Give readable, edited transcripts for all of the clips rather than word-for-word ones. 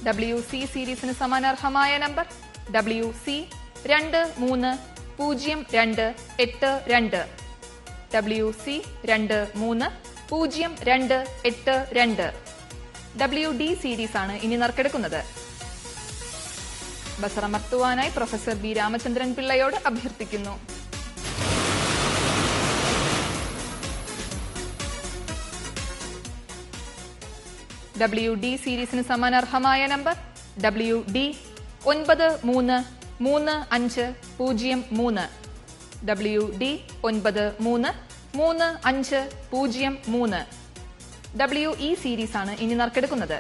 WC സീരീസിന് സമാനാർഹമായ number WC 230282. WC 230282. WD series ആണ് ഇനി നറുക്കെടുക്കുന്നത്. ബസറമർത്തുവാനായി പ്രൊഫസർ ബി രാമചന്ദ്രൻ പിള്ളയോട് അഭ്യർത്ഥിക്കുന്നു. WD സീരീസിന് സമാനാർഹമായ number WD 933503. WD 933503. WE series ആണ് ഇനി നറുക്കെടുക്കുന്നത്.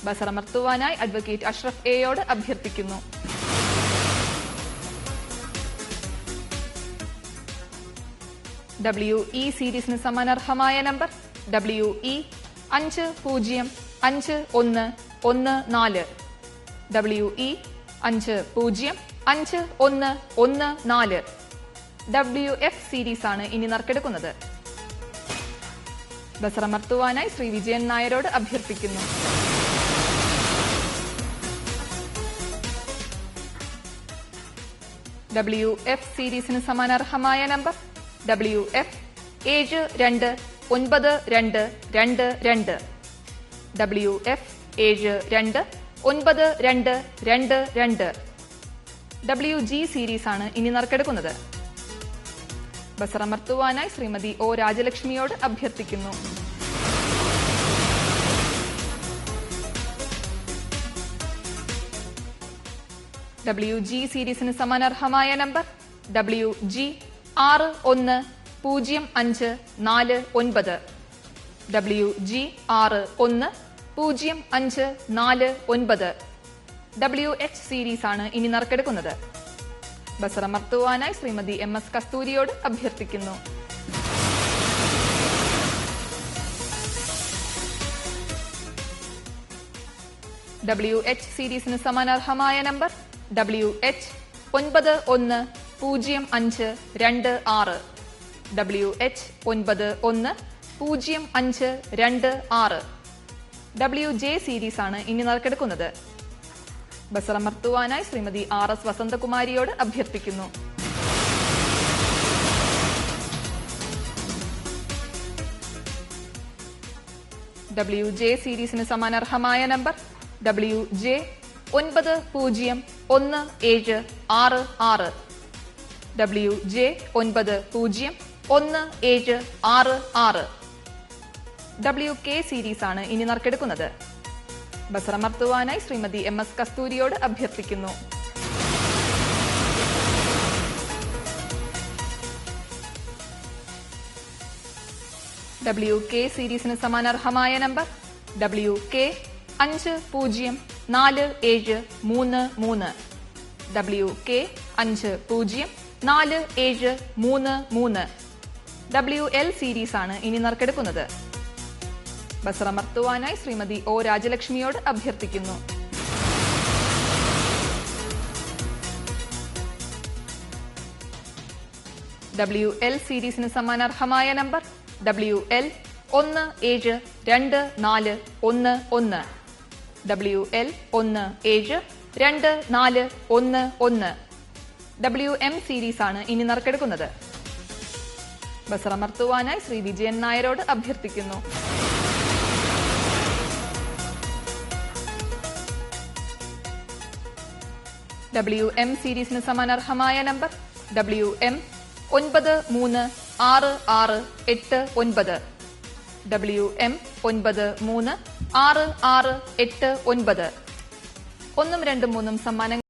ബസറമർത്തുവാനായി അഡ്വക്കേറ്റ് അഷ്റഫ് എയോട് അഭ്യർത്ഥിക്കുന്നു. WE സീരീസിന് സമാനാർഹമായ number WE 505114. WE 505114. WF series ആണ് ഇനി നറുക്കെടുക്കുന്നത്. ബസറമർത്തുവാനായി ശ്രീ വിജയൻ നായരോട് അഭ്യർത്ഥിക്കുന്നു. WF സീരീസിന് സമാനാർഹമായ number WF 729222. WF 729222. WG series ആണ് ഇനി നറുക്കെടുക്കുന്നത്. ബസറമർത്തുവാനായി ശ്രീമതി ഒ രാജലക്ഷ്മിയോട് അഭ്യർത്ഥിക്കുന്നു. WG സീരീസിന് സമാനാർഹമായ number WG 610549. WG 610549. WH series ആണ് ഇനി നറുക്കെടുക്കുന്നത്. ബസറമർത്തുവാനായി ശ്രീമതി MS കസ്തൂരിയോട് അഭ്യർത്ഥിക്കുന്നു. WH സീരീസിന് സമാനാർഹമായ number WH 910526. WH 910526. WJ series ആണ് ഇനി നറുക്കെടുക്കുന്നത്. ബസറമർത്തുവാനായി ശ്രീമതി RS വസന്തകുമാരിയോട് അഭ്യർത്ഥിക്കുന്നു. WJ സീരീസിന് സമാനാർഹമായ number WJ 901766. WJ 901766. WK series ആണ് ഇനി നറുക്കെടുക്കുന്നത്. ബസറമർത്തുവാനായി ശ്രീമതി MS കസ്തൂരിയോട് അഭ്യർത്ഥിക്കുന്നു. WK സീരീസിന് സമാനാർഹമായ number WK 504733. WK 504733. WL series ആണ് ഇനി നറുക്കെടുക്കുന്നത്. ബസറമർത്തുവാനായി ശ്രീമതി ഒ രാജലക്ഷ്മിയോട് അഭ്യർത്ഥിക്കുന്നു. WL സീരീസിന് സമാനാർഹമായ number WL 172411. WL 172411. WM series ആണ് ഇനി നറുക്കെടുക്കുന്നത്. ബസറമർത്തുവാനായി ശ്രീ വിജയൻ നായരോട് അഭ്യർത്ഥിക്കുന്നു. WM സീരീസിന് സമാനാർഹമായ നമ്പർ WM 936689. WM 936689. 1, 2, 3 സമ്മാനങ്ങൾ